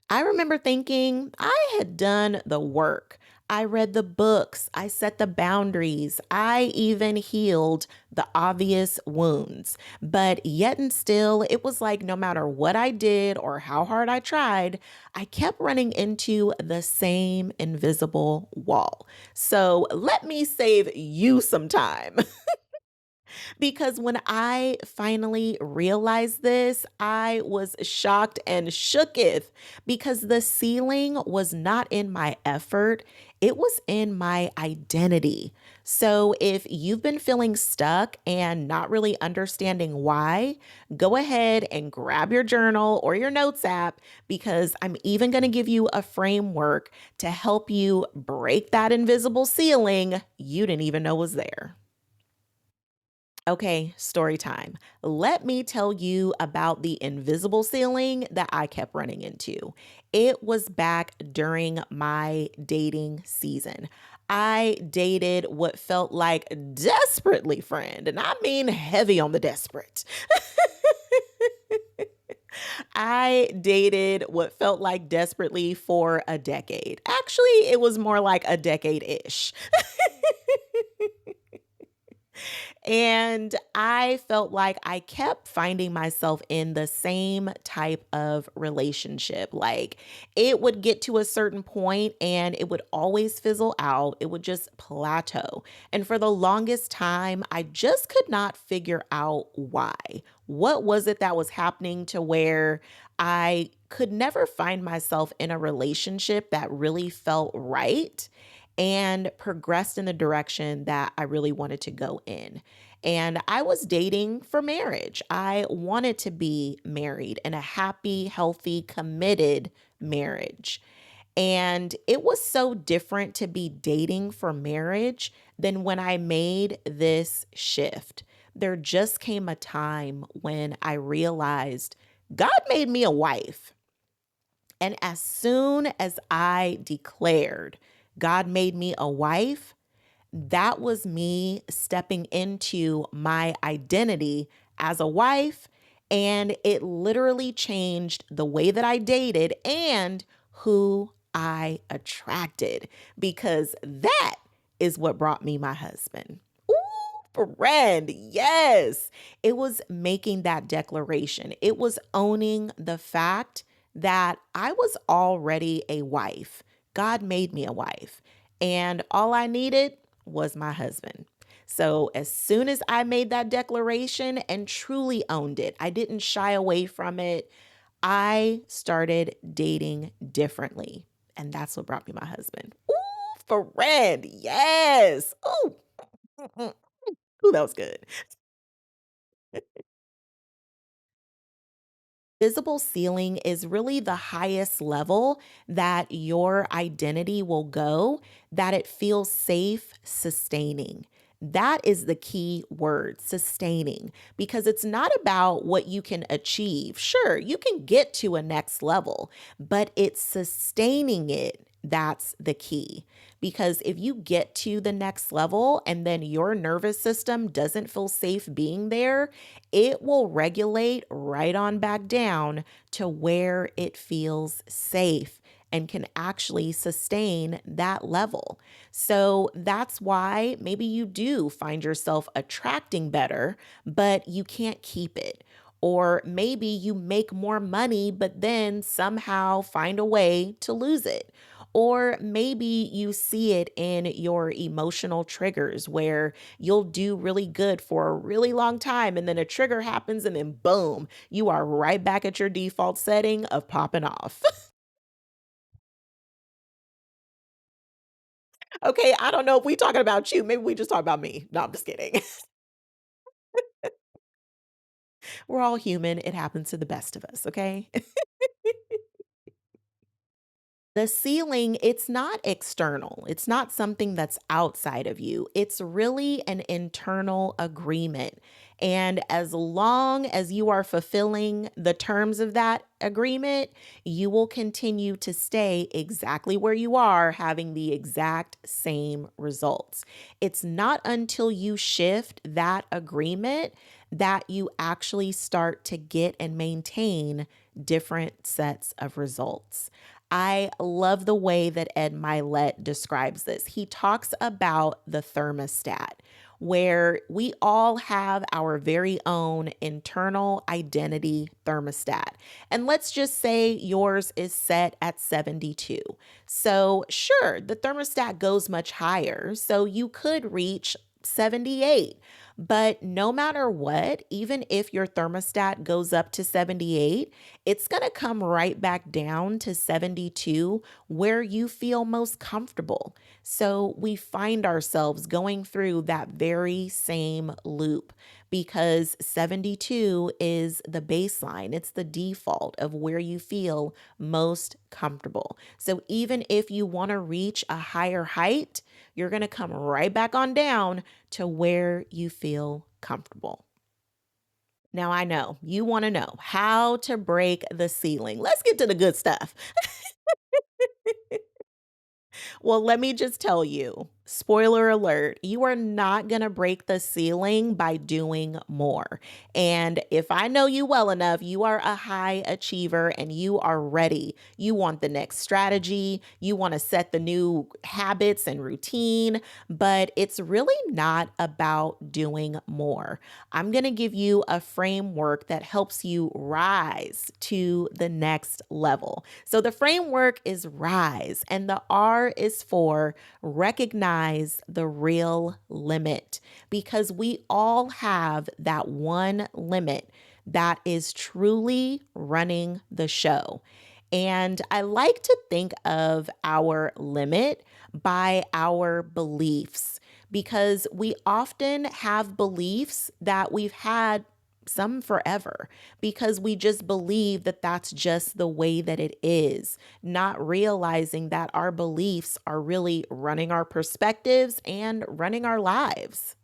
I remember thinking I had done the work. I read the books, I set the boundaries, I even healed the obvious wounds. But yet and still, it was like no matter what I did or how hard I tried, I kept running into the same invisible wall. So let me save you some time. Because when I finally realized this, I was shocked and shooketh because the ceiling was not in my effort, it was in my identity. So if you've been feeling stuck and not really understanding why, go ahead and grab your journal or your notes app because I'm even going to give you a framework to help you break that invisible ceiling you didn't even know was there. Okay, story time. Let me tell you about the invisible ceiling that I kept running into. It was back during my dating season. I dated what felt like desperately friend, and I mean heavy on the desperate. I dated what felt like desperately for a decade. Actually, it was more like a decade ish. And I felt like I kept finding myself in the same type of relationship. Like it would get to a certain point and it would always fizzle out. It would just plateau. And for the longest time, I just could not figure out why. What was it that was happening to where I could never find myself in a relationship that really felt right and progressed in the direction that I really wanted to go in? And I was dating for marriage. I wanted to be married in a happy, healthy, committed marriage. And it was so different to be dating for marriage than when I made this shift. There just came a time when I realized God made me a wife. And as soon as I declared God made me a wife, that was me stepping into my identity as a wife. And it literally changed the way that I dated and who I attracted because that is what brought me my husband. Ooh, friend, yes. It was making that declaration. It was owning the fact that I was already a wife. God made me a wife. And all I needed was my husband. So as soon as I made that declaration and truly owned it, I didn't shy away from it. I started dating differently. And that's what brought me my husband. Ooh, friend. Yes. Ooh. Mm-mm. Ooh, that was good. Visible ceiling is really the highest level that your identity will go, that it feels safe, sustaining. That is the key word, sustaining, because it's not about what you can achieve. Sure, you can get to a next level, but it's sustaining it. That's the key. Because if you get to the next level and then your nervous system doesn't feel safe being there, it will regulate right on back down to where it feels safe and can actually sustain that level. So that's why maybe you do find yourself attracting better, but you can't keep it. Or maybe you make more money, but then somehow find a way to lose it. Or maybe you see it in your emotional triggers where you'll do really good for a really long time and then a trigger happens and then boom, you are right back at your default setting of popping off. Okay, I don't know if we talking about you, maybe we just talk about me. No, I'm just kidding. We're all human. It happens to the best of us, okay? The ceiling, it's not external. It's not something that's outside of you. It's really an internal agreement. And as long as you are fulfilling the terms of that agreement, you will continue to stay exactly where you are, having the exact same results. It's not until you shift that agreement that you actually start to get and maintain different sets of results. I love the way that Ed Milet describes this. He talks about the thermostat, where we all have our very own internal identity thermostat. And let's just say yours is set at 72. So, sure, the thermostat goes much higher. So, you could reach 78. But no matter what, even if your thermostat goes up to 78, it's going to come right back down to 72 where you feel most comfortable. So we find ourselves going through that very same loop because 72 is the baseline, it's the default of where you feel most comfortable. So even if you want to reach a higher height, you're going to come right back on down to where you feel comfortable. Now, I know you want to know how to break the ceiling. Let's get to the good stuff. Well, let me just tell you, spoiler alert, you are not going to break the ceiling by doing more. And if I know you well enough, you are a high achiever and you are ready. You want the next strategy, you want to set the new habits and routine, but it's really not about doing more. I'm going to give you a framework that helps you rise to the next level. So the framework is RISE, and the R is for recognize the real limit, because we all have that one limit that is truly running the show. And I like to think of our limit by our beliefs because we often have beliefs that we've had some forever because we just believe that that's just the way that it is, not realizing that our beliefs are really running our perspectives and running our lives.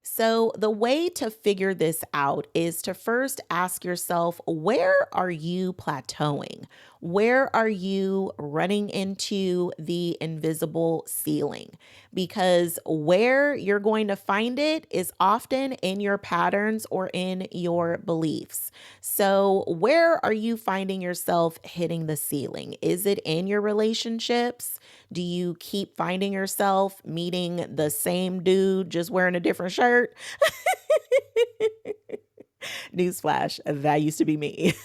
So, the way to figure this out is to first ask yourself, where are you plateauing? Where are you running into the invisible ceiling? Because where you're going to find it is often in your patterns or in your beliefs. So, where are you finding yourself hitting the ceiling? Is it in your relationships? Do you keep finding yourself meeting the same dude just wearing a different shirt? Newsflash, that used to be me.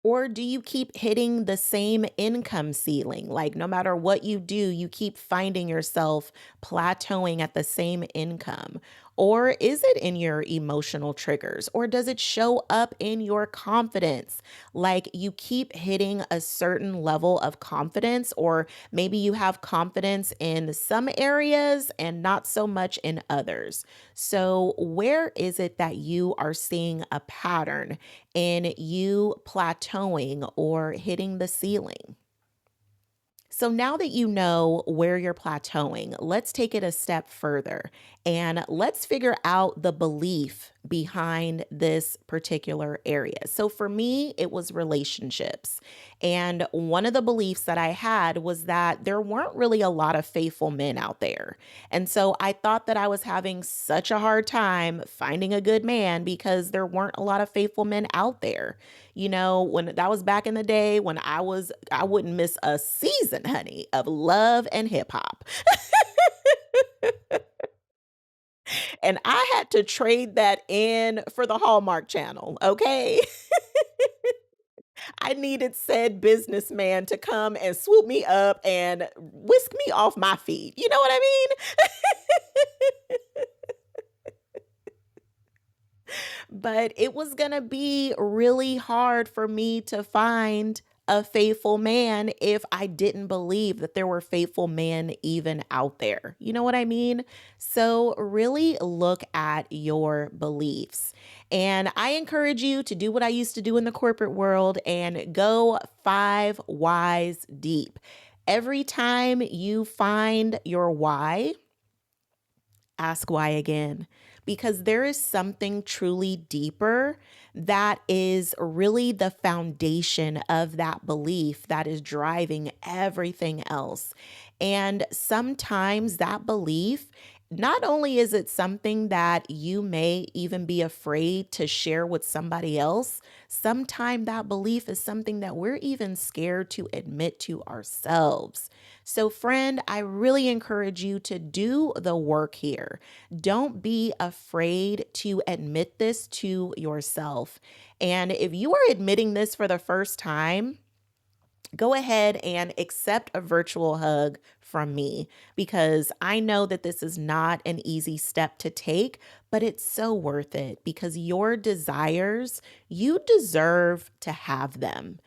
Or do you keep hitting the same income ceiling? Like, no matter what you do, you keep finding yourself plateauing at the same income. Or is it in your emotional triggers? Or does it show up in your confidence? Like, you keep hitting a certain level of confidence, or maybe you have confidence in some areas and not so much in others. So, where is it that you are seeing a pattern in you plateauing or hitting the ceiling? So now that you know where you're plateauing, let's take it a step further and let's figure out the belief behind this particular area. So for me, it was relationships. And one of the beliefs that I had was that there weren't really a lot of faithful men out there. And so I thought that I was having such a hard time finding a good man because there weren't a lot of faithful men out there. When that was back in the day when I wouldn't miss a season, honey, of love and hip hop. And I had to trade that in for the Hallmark Channel, okay? I needed said businessman to come and swoop me up and whisk me off my feet. You know what I mean? But it was going to be really hard for me to find a faithful man if I didn't believe that there were faithful men even out there. You know what I mean? So, really look at your beliefs. And I encourage you to do what I used to do in the corporate world and go 5 whys deep. Every time you find your why, ask why again, because there is something truly deeper that is really the foundation of that belief that is driving everything else. And sometimes that belief not only is it something that you may even be afraid to share with somebody else, sometimes that belief is something that we're even scared to admit to ourselves. So, friend, I really encourage you to do the work here. Don't be afraid to admit this to yourself. And if you are admitting this for the first time, go ahead and accept a virtual hug from me because I know that this is not an easy step to take, but it's so worth it because your desires, you deserve to have them.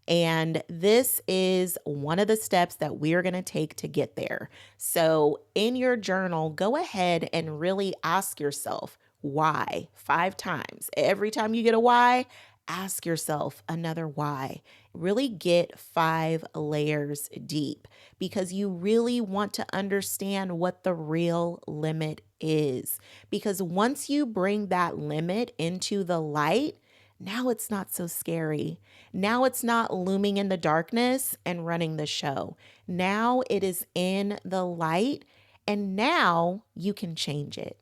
And this is one of the steps that we're going to take to get there. So, in your journal, go ahead and really ask yourself why 5 times. Every time you get a why, ask yourself another why. Really get 5 layers deep because you really want to understand what the real limit is. Because once you bring that limit into the light, now it's not so scary. Now it's not looming in the darkness and running the show. Now it is in the light, and now you can change it.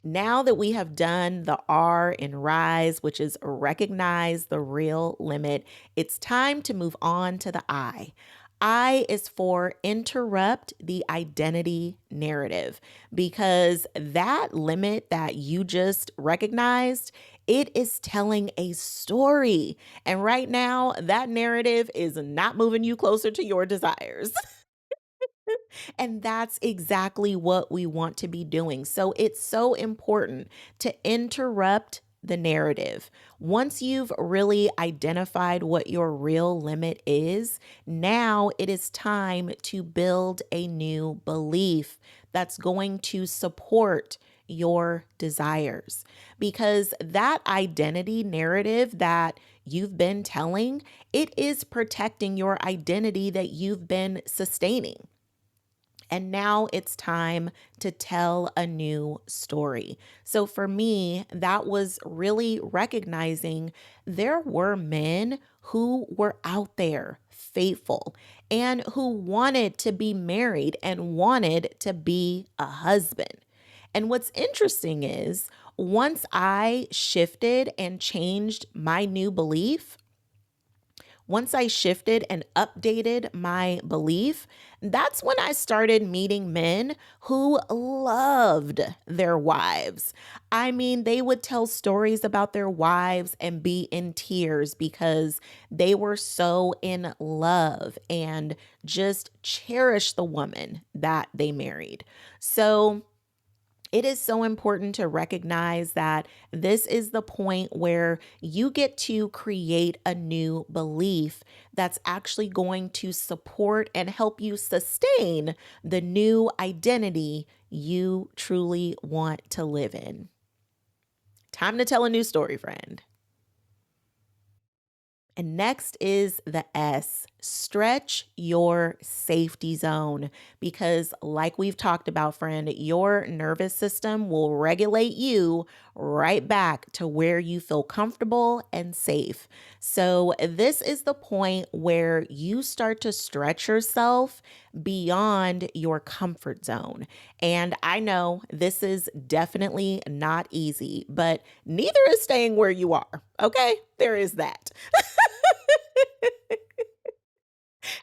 Now that we have done the R in rise, which is recognize the real limit, it's time to move on to the I. I is for interrupt the identity narrative because that limit that you just recognized, it is telling a story. And right now, that narrative is not moving you closer to your desires. And that's exactly what we want to be doing. So it's so important to interrupt the narrative. Once you've really identified what your real limit is, now it is time to build a new belief that's going to support your desires. Because that identity narrative that you've been telling, it is protecting your identity that you've been sustaining. And now it's time to tell a new story. So for me, that was really recognizing there were men who were out there faithful and who wanted to be married and wanted to be a husband. And what's interesting is once I shifted and changed my new belief, once I shifted and updated my belief, that's when I started meeting men who loved their wives. I mean, they would tell stories about their wives and be in tears because they were so in love and just cherish the woman that they married. So, it is so important to recognize that this is the point where you get to create a new belief that's actually going to support and help you sustain the new identity you truly want to live in. Time to tell a new story, friend. And next is the S. Stretch your safety zone because, like we've talked about, friend, your nervous system will regulate you right back to where you feel comfortable and safe. So, this is the point where you start to stretch yourself beyond your comfort zone. And I know this is definitely not easy, but neither is staying where you are. Okay, there is that.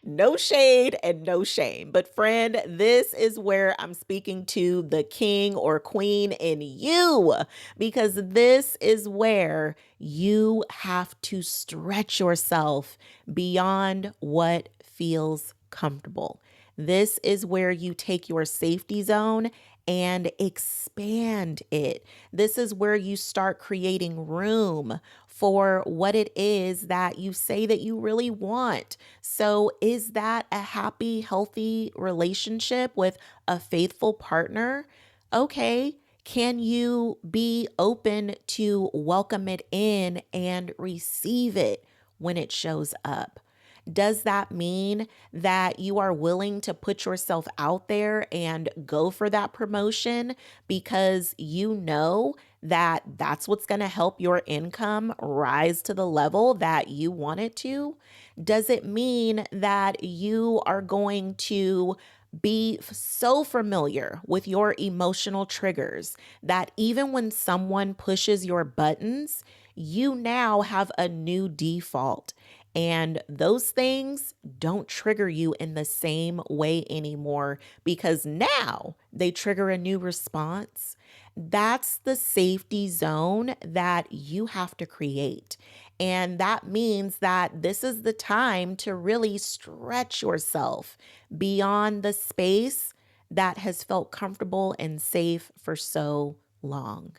No shade and no shame. But, friend, this is where I'm speaking to the king or queen in you because this is where you have to stretch yourself beyond what feels comfortable. This is where you take your safety zone and expand it. This is where you start creating room for what it is that you say that you really want. So, is that a happy, healthy relationship with a faithful partner? Okay. Can you be open to welcome it in and receive it when it shows up? Does that mean that you are willing to put yourself out there and go for that promotion because you know that that's what's going to help your income rise to the level that you want it to? Does it mean that you are going to Be so familiar with your emotional triggers that even when someone pushes your buttons, you now have a new default. And those things don't trigger you in the same way anymore because now they trigger a new response. That's the safety zone that you have to create. And that means that this is the time to really stretch yourself beyond the space that has felt comfortable and safe for so long.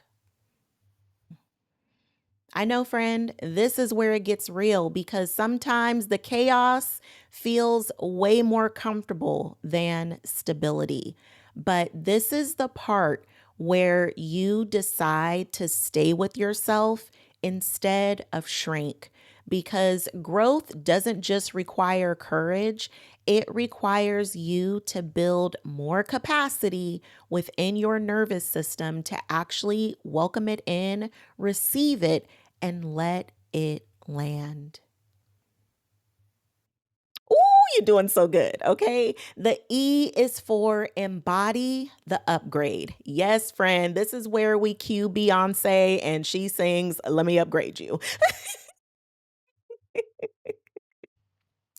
I know, friend, this is where it gets real because sometimes the chaos feels way more comfortable than stability. But this is the part where you decide to stay with yourself instead of shrink because growth doesn't just require courage, it requires you to build more capacity within your nervous system to actually welcome it in, receive it, and let it land. Ooh, you're doing so good. Okay. The E is for embody the upgrade. Yes, friend. This is where we cue Beyonce and she sings, "Let me upgrade you."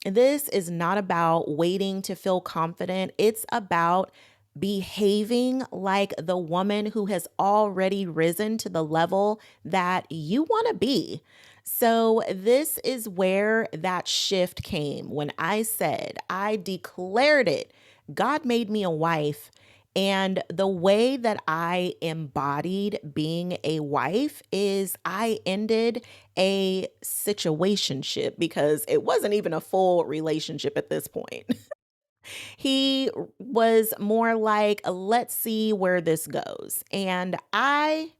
This is not about waiting to feel confident. It's about behaving like the woman who has already risen to the level that you want to be. So, this is where that shift came when I said, I declared it. God made me a wife. And the way that I embodied being a wife is I ended a situationship because it wasn't even a full relationship at this point. He was more like, let's see where this goes. And I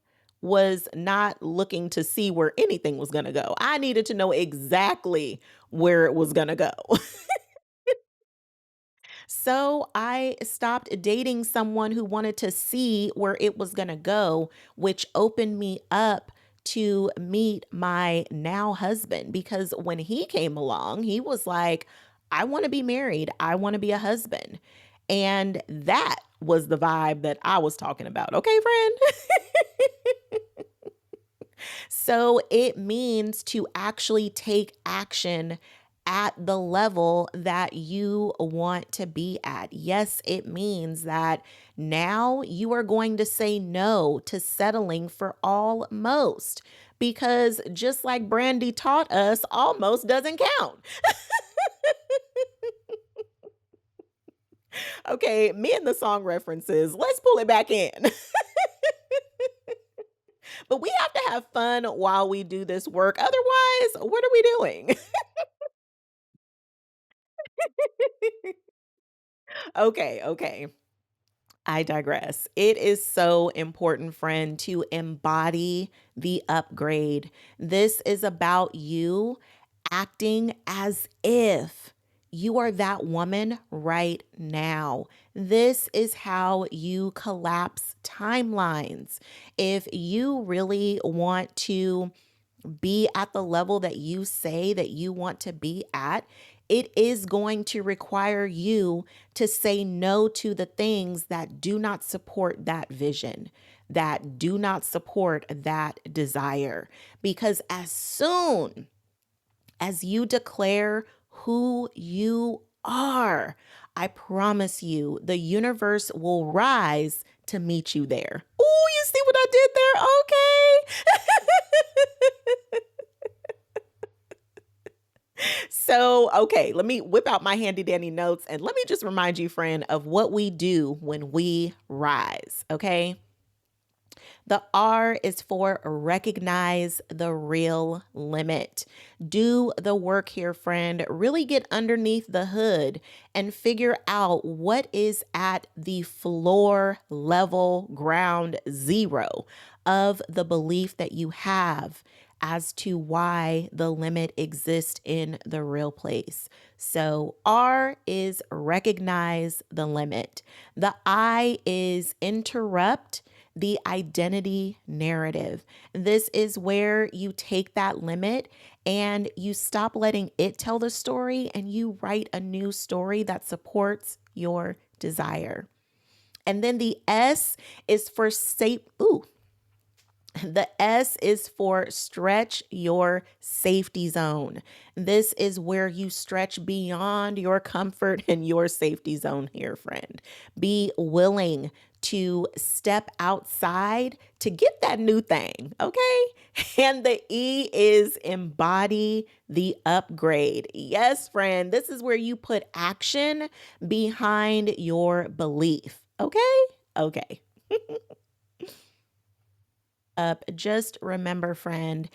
was not looking to see where anything was going to go. I needed to know exactly where it was going to go. So I stopped dating someone who wanted to see where it was going to go, which opened me up to meet my now husband. Because when he came along, he was like, I want to be married, I want to be a husband. And that was the vibe that I was talking about. Okay, friend? So it means to actually take action at the level that you want to be at. Yes, it means that now you are going to say no to settling for almost. Because just like Brandy taught us, almost doesn't count. Okay, me and the song references, let's pull it back in. But we have to have fun while we do this work. Otherwise, what are we doing? Okay, okay. I digress. It is so important, friend, to embody the upgrade. This is about you acting as if you are that woman right now. This is how you collapse timelines. If you really want to be at the level that you say that you want to be at, it is going to require you to say no to the things that do not support that vision, that do not support that desire. Because as soon as you declare who you are, I promise you, the universe will rise to meet you there. Oh, you see what I did there? Okay. So, okay, let me whip out my handy dandy notes and let me just remind you, friend, of what we do when we rise. Okay. The R is for recognize the real limit. Do the work here, friend. Really get underneath the hood and figure out what is at the floor level, ground zero of the belief that you have as to why the limit exists in the real place. So, R is recognize the limit. The I is interrupt the identity narrative. This is where you take that limit and you stop letting it tell the story and you write a new story that supports your desire. And then the S is for safe. Ooh, the S is for stretch your safety zone. This is where you stretch beyond your comfort and your safety zone here, friend. Be willing to step outside to get that new thing, okay? And the E is embody the upgrade. Yes, friend, this is where you put action behind your belief, okay? Okay. Just remember, friend,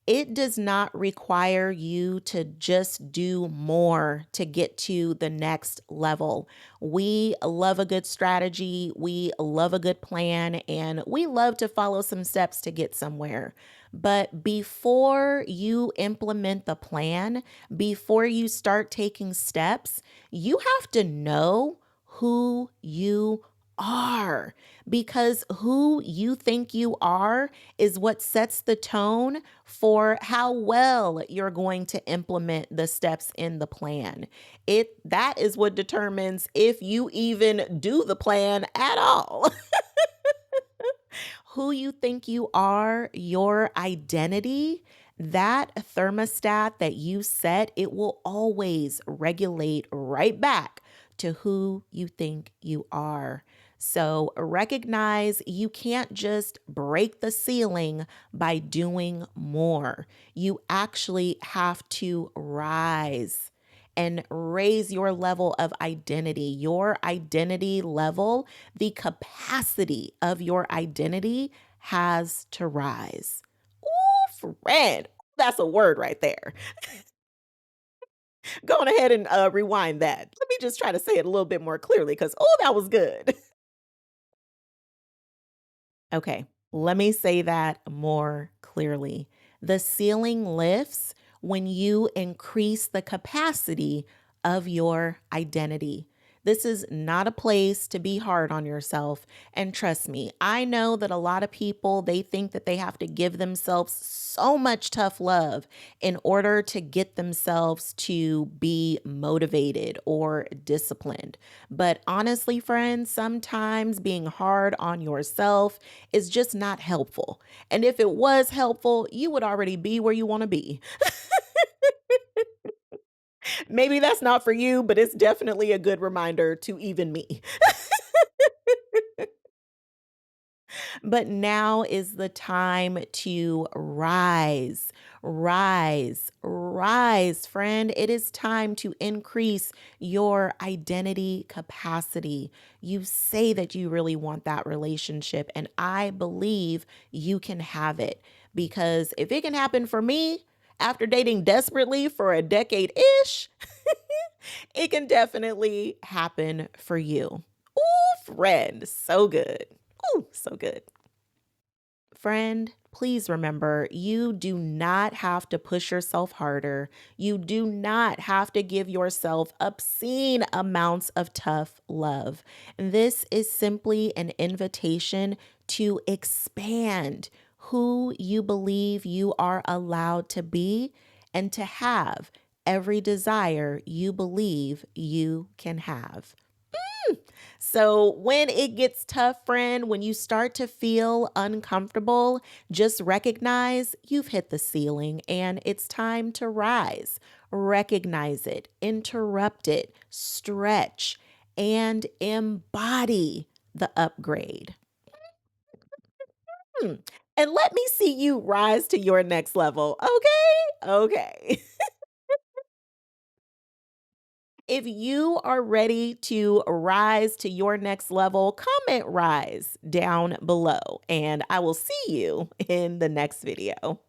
it does not require you to just do more to get to the next level. We love a good strategy, we love a good plan, and we love to follow some steps to get somewhere. But before you implement the plan, before you start taking steps, you have to know who you are, because who you think you are is what sets the tone for how well you're going to implement the steps in the plan. That is what determines if you even do the plan at all. Who you think you are, your identity, that thermostat that you set, it will always regulate right back to who you think you are. So recognize you can't just break the ceiling by doing more. You actually have to rise and raise your level of identity, your identity level, the capacity of your identity has to rise. Ooh, friend, that's a word right there. Go on ahead and rewind that. Let me just try to say it a little bit more clearly because, oh, that was good. Okay, let me say that more clearly. The ceiling lifts when you increase the capacity of your identity. This is not a place to be hard on yourself. And trust me, I know that a lot of people, they think that they have to give themselves so much tough love in order to get themselves to be motivated or disciplined. But honestly, friends, sometimes being hard on yourself is just not helpful. And if it was helpful, you would already be where you want to be. Maybe that's not for you, but it's definitely a good reminder to even me. But now is the time to rise, rise, rise, friend. It is time to increase your identity capacity. You say that you really want that relationship, and I believe you can have it because if it can happen for me after dating desperately for a decade ish, it can definitely happen for you. Ooh, friend, so good. Ooh, so good. Friend, please remember you do not have to push yourself harder. You do not have to give yourself obscene amounts of tough love. This is simply an invitation to expand who you believe you are allowed to be and to have every desire you believe you can have. So when it gets tough, friend, when you start to feel uncomfortable, just recognize you've hit the ceiling and it's time to rise. Recognize it, interrupt it, stretch, and embody the upgrade. Hmm. And let me see you rise to your next level. Okay? Okay. If you are ready to rise to your next level, comment rise down below, and I will see you in the next video.